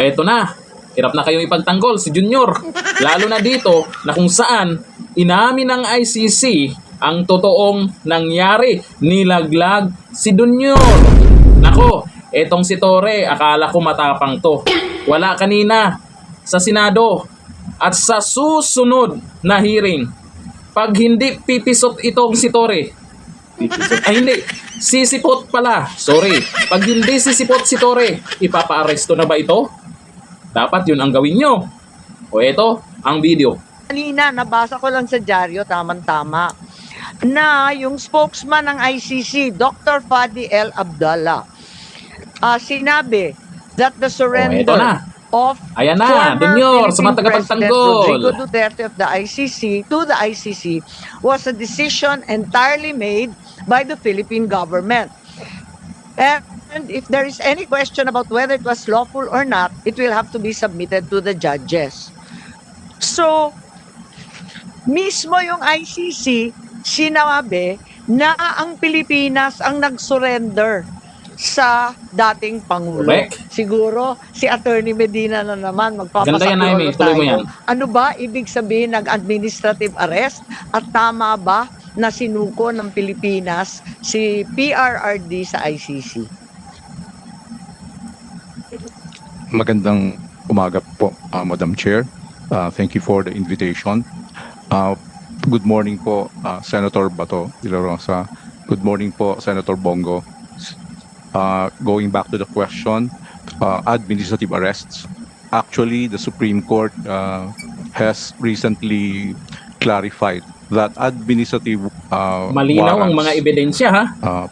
Eto na, hirap na kayong ipagtanggol si Junior. Lalo na dito na kung saan inamin ng ICC ang totoong nangyari. Nilaglag si Junior. Nako, etong si Torre, akala ko matapang to. Wala kanina sa Senado at sa susunod na hearing. Pag hindi pipisot itong si Torre, ay hindi, sisipot pala. Sorry. Pag hindi sisipot si Torre, ipapa-aresto na ba ito? Dapat yun ang gawin nyo. O eto, ang video. Kanina, nabasa ko lang sa dyaryo, tamang-tama, na yung spokesman ng ICC, Dr. Fadi El Abdallah, sinabi that the surrender of ayan na, Junior, sa mga President tagapagtanggol. Rodrigo Duterte of the ICC to the ICC was a decision entirely made by the Philippine government. And if there is any question about whether it was lawful or not, it will have to be submitted to the judges. So, mismo yung ICC, sinabi na ang Pilipinas ang nag-surrender sa dating Pangulo. Correct. Siguro, si Attorney Medina na naman Ganda yan, Naime. magpapasaklolo Tuloy mo yan. tayo. Ano ba ibig sabihin ng administrative arrest? At tama ba na sinuko ng Pilipinas si PRRD sa ICC? Magandang umaga po, Madam Chair. Thank you for the invitation. Good morning po, Senator Bato de la Rosa. Good morning po, Senator Bongo. Going back to the question, administrative arrests. Actually, the Supreme Court has recently clarified that administrative Malinaw ang mga ebidensya, ha?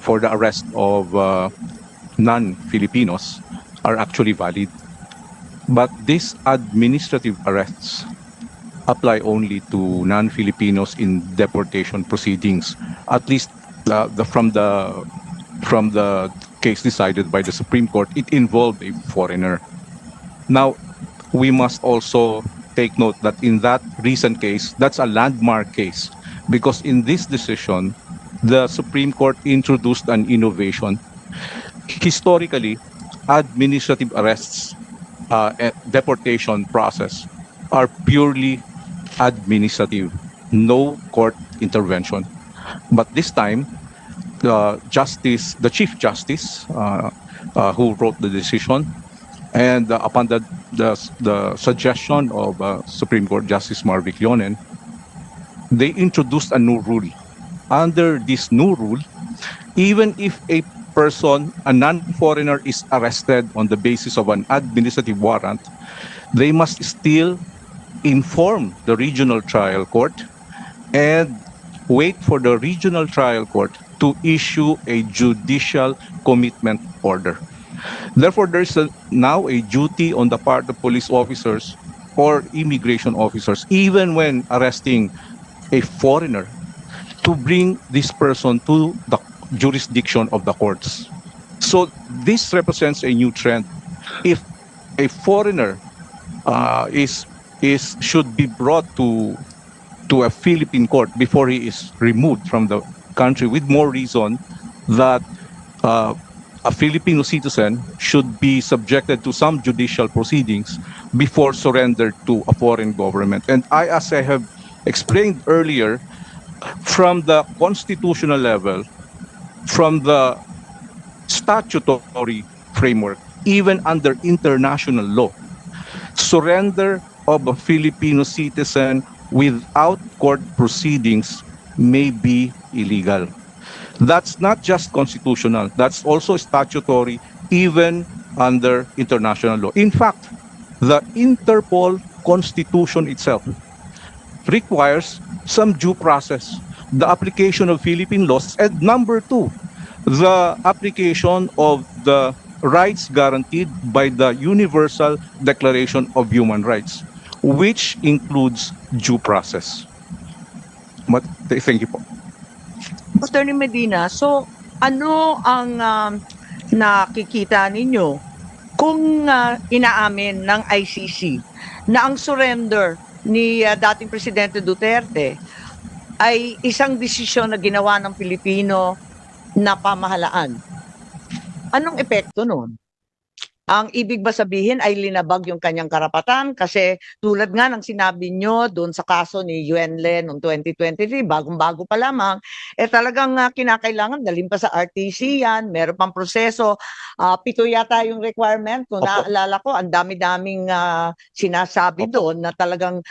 for the arrest of non-Filipinos are actually valid. But these administrative arrests apply only to non-Filipinos in deportation proceedings. At least from the case decided by the Supreme Court, it involved a foreigner. Now, we must also take note that in that recent case, that's a landmark case, because in this decision, the Supreme Court introduced an innovation. Historically, administrative arrests deportation process are purely administrative, no court intervention. But this time, the Chief Justice, who wrote the decision, and upon the suggestion of Supreme Court Justice Marvick Leonen, they introduced a new rule. Under this new rule, even if a person, a non-foreigner, is arrested on the basis of an administrative warrant, they must still inform the regional trial court and wait for the regional trial court to issue a judicial commitment order. Therefore, there is now a duty on the part of police officers or immigration officers, even when arresting a foreigner, to bring this person to the jurisdiction of the courts. So this represents a new trend. If a foreigner should be brought to a Philippine court before he is removed from the country, with more reason that a Filipino citizen should be subjected to some judicial proceedings before surrendered to a foreign government. And as I have explained earlier, from the constitutional level, from the statutory framework, even under international law, surrender of a Filipino citizen without court proceedings may be illegal. That's not just constitutional, that's also statutory, even under international law. In fact, the Interpol Constitution itself requires some due process, the application of Philippine laws, and number two, the application of the rights guaranteed by the Universal Declaration of Human Rights, which includes due process. Thank you po. Attorney Medina, so ano ang nakikita ninyo kung inaamin ng ICC na ang surrender ni dating Presidente Duterte ay isang desisyon na ginawa ng Pilipino na pamahalaan? Anong epekto nun? Ang ibig ba sabihin ay linabag yung kanyang karapatan? Kasi tulad nga ng sinabi nyo doon sa kaso ni Yuenle noong 2023, bagong-bago pa lamang, talagang kinakailangan dalhin pa sa RTC yan, meron pang proseso. 7 yata yung requirement. Kung Opo. naaalala ko, ang dami-daming sinasabi Opo. doon na talagang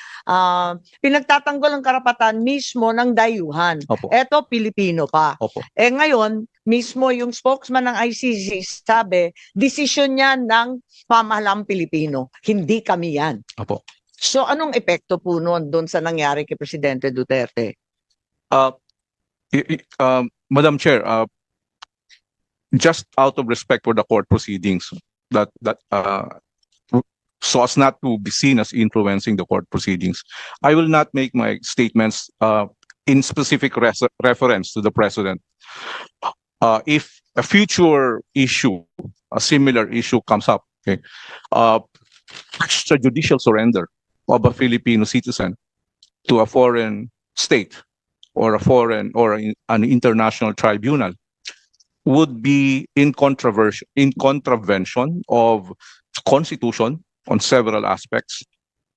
pinagtatanggol ang karapatan mismo ng dayuhan. Opo. Eto, Pilipino pa. Opo. Ngayon, mismo yung spokesman ng ICC sabi, desisyon niya ng pamahalaang Pilipino. Hindi kami yan. Opo. So anong epekto po noon doon sa nangyari kay Presidente Duterte? Madam Chair, just out of respect for the court proceedings, that so as not to be seen as influencing the court proceedings, I will not make my statements in specific reference to the president. If a future issue, a similar issue comes up, okay, extrajudicial surrender of a Filipino citizen to a foreign state or an international tribunal would be in contravention of Constitution on several aspects,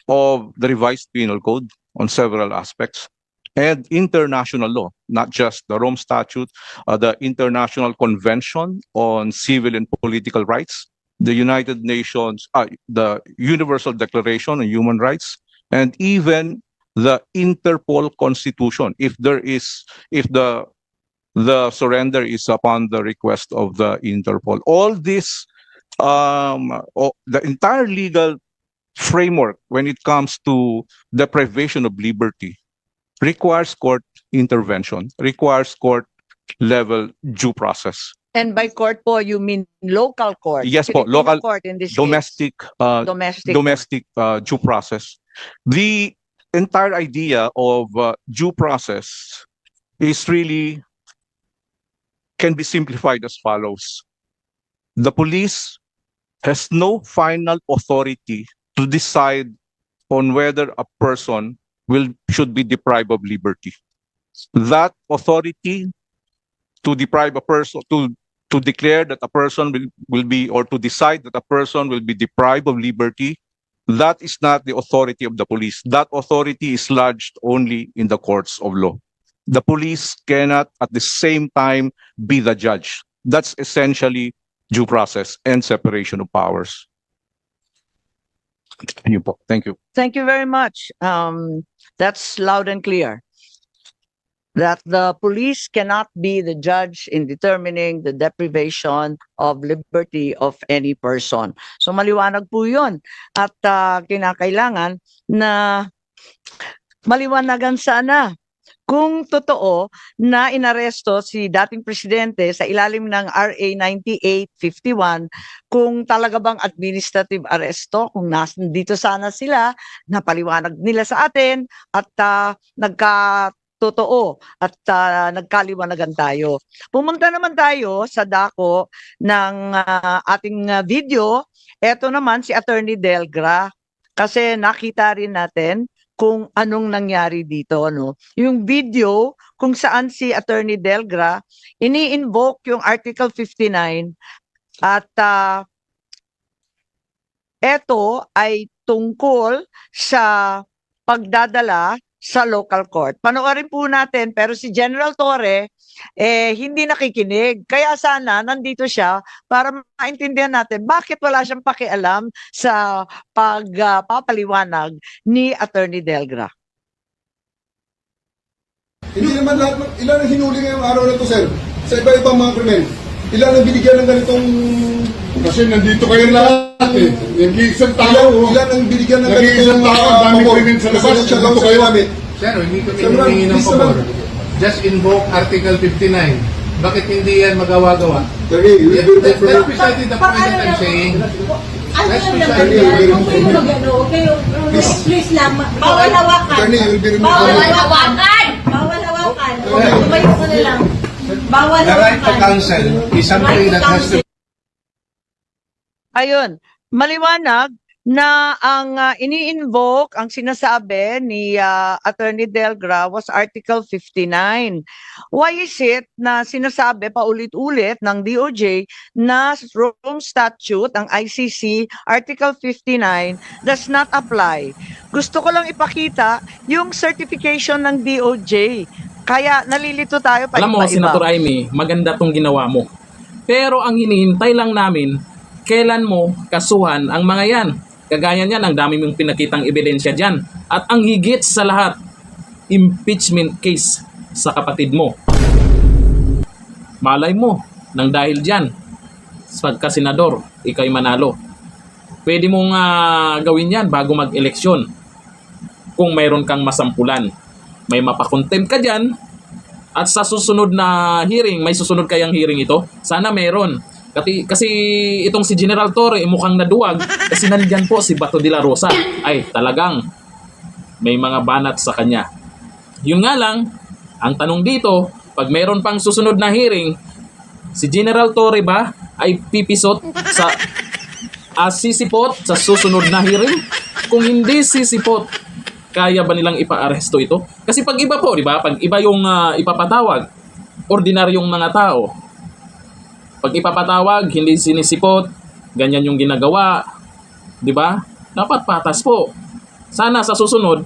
of the revised penal code on several aspects, and international law, not just the Rome Statute, the International Convention on Civil and Political Rights, the United Nations, the Universal Declaration on Human Rights, and even the Interpol Constitution, if the surrender is upon the request of the Interpol. All this, the entire legal framework when it comes to deprivation of liberty requires court intervention, requires court level due process. And by court po, you mean local court? Yes po, Filipino local, court in this domestic, case. Domestic. domestic due process. The entire idea of due process is really can be simplified as follows. The police has no final authority to decide on whether a person should be deprived of liberty. That authority to deprive a person, to declare that a person will be, or to decide that a person will be deprived of liberty, that is not the authority of the police. That authority is lodged only in the courts of law. The police cannot at the same time be the judge. That's essentially due process and separation of powers. Thank you. Thank you very much. That's loud and clear. That the police cannot be the judge in determining the deprivation of liberty of any person. So maliwanag po yun. At kinakailangan na maliwanagan sana kung totoo na inaresto si dating presidente sa ilalim ng RA 9851, kung talaga bang administrative arresto, kung nandito sana sila, napaliwanag nila sa atin at nagkatotoo at nagkaliwanagan tayo. Pumunta naman tayo sa dako ng ating video. Ito naman si Attorney Delgra, kasi nakita rin natin kung anong nangyari dito, no? Yung video kung saan si Attorney Delgra ini-invoke yung Article 59 at ito ay tungkol sa pagdadala sa local court. Panoorin po natin, pero si General Torre hindi nakikinig. Kaya sana nandito siya para maintindihan natin bakit wala siyang pakialam sa pagpapaliwanag ni Attorney Delgra. Hindi naman lahat, ilan ang hinuli ngayong araw na to, sir? Sa iba-ibang mga krimen. Ilan ang binigyan ng ganitong... Kasi nandito kayo lahat eh. Nag-iisang tao. Ilan ang binigyan ng Nag-iisang ganitong... tao, dami krimen sa labas. Nandito kayo. Sir, hindi kami Sir, humingi ng please pabor. naman. Just invoke Article 59. Bakit hindi yan magawa-gawa? Sorry, That's precisely the point that I'm saying. Ano Let's yung be naman silent. yan? Huwag kayo mag-ano, huwag kayo, please lang, bawal hawakan. Attorney, you will be removed. Bawal hawakan! Bawal hawakan. Tumayo ko na lang. Bawal The right to hawakan. counsel is something that has to Ayun, maliwanag na ang ini-invoke, ang sinasabi ni Attorney Delgra was Article 59. Why is it na sinasabi paulit-ulit ng DOJ na Rome Statute, ang ICC, Article 59, does not apply? Gusto ko lang ipakita yung certification ng DOJ. Kaya nalilito tayo pa Alam mo, Senator Amy, maganda tong ginawa mo. Pero ang hinihintay lang namin, kailan mo kasuhan ang mga yan? Kagaya niyan, ang dami mong pinakitang ebidensya dyan. At ang higit sa lahat, impeachment case sa kapatid mo. Malay mo, nang dahil dyan, pagka-senador, ikaw'y manalo. Pwede mong gawin yan bago mag-eleksyon. Kung mayroon kang masampulan, may mapakontempt ka dyan, at sa susunod na hearing, may susunod kayang hearing ito, sana meron. Kasi itong si General Torre mukhang naduwag kasi nandyan po si Bato de la Rosa. Ay, talagang may mga banat sa kanya. Yun nga lang, ang tanong dito, pag meron pang susunod na hearing, si General Torre ba ay pipisot sa sisipot sa susunod na hearing? Kung hindi sisipot, kaya ba nilang ipa-aresto ito? Kasi pag iba po, di ba? Pag iba yung ipapatawag, ordinaryong mga tao, pag ipapatawag, hindi sinisipot, ganyan yung ginagawa, di ba? Dapat patas po. Sana sa susunod,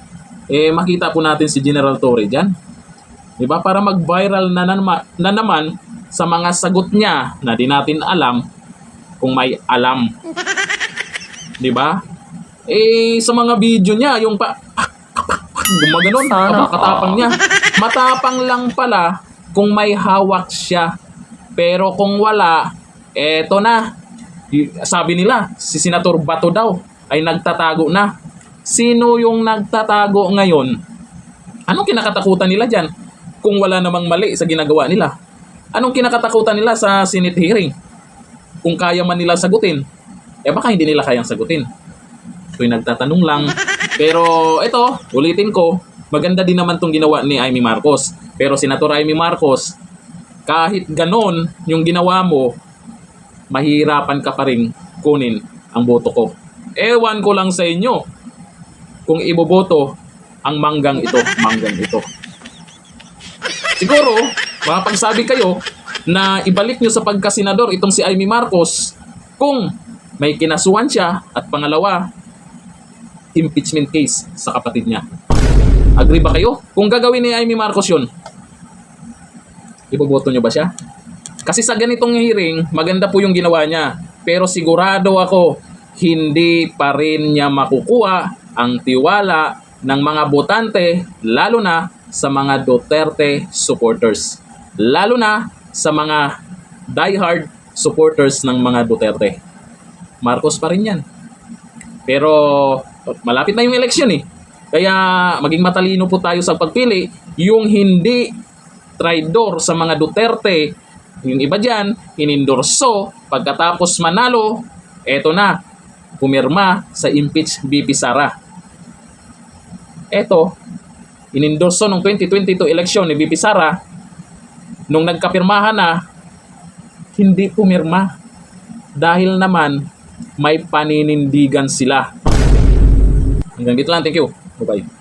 makita po natin si General Torre dyan. Di ba? Para mag-viral na naman sa mga sagot niya na di natin alam kung may alam. Di ba? Sa mga video niya, yung gumaganon, katapang niya. Matapang lang pala kung may hawak siya. Pero kung wala, eto na. Sabi nila, si Senator Bato daw ay nagtatago na. Sino yung nagtatago ngayon? Anong kinakatakutan nila dyan? Kung wala namang mali sa ginagawa nila. Anong kinakatakutan nila sa Senate hearing? Kung kaya man nila sagutin, baka hindi nila kayang sagutin. So yung nagtatanong lang. Pero ito, ulitin ko, maganda din naman tong ginawa ni Amy Marcos. Pero Senator Amy Marcos, kahit ganon yung ginawa mo, mahirapan ka pa rin kunin ang boto ko. Ewan ko lang sa inyo kung iboboto ang manggang ito. Siguro, makapagsabi kayo na ibalik nyo sa pagkasenador itong si Amy Marcos kung may kinasuhan siya at pangalawa, impeachment case sa kapatid niya. Agree ba kayo? Kung gagawin ni Amy Marcos yun, iboboto nyo ba siya? Kasi sa ganitong hearing, maganda po yung ginawa niya. Pero sigurado ako, hindi pa rin niya makukuha ang tiwala ng mga botante, lalo na sa mga Duterte supporters. Lalo na sa mga diehard supporters ng mga Duterte. Marcos pa rin yan. Pero malapit na yung eleksyon eh. Kaya maging matalino po tayo sa pagpili. Yung hindi traidor sa mga Duterte, yung iba dyan, inindorso, pagkatapos manalo, eto na, pumirma sa impeach BP Sara. Eto, inindorso nung 2022 election ni BP Sara, nung nagkapirmahan na, hindi pumirma. Dahil naman, may paninindigan sila. Hanggang dito lang, thank you. Bye-bye.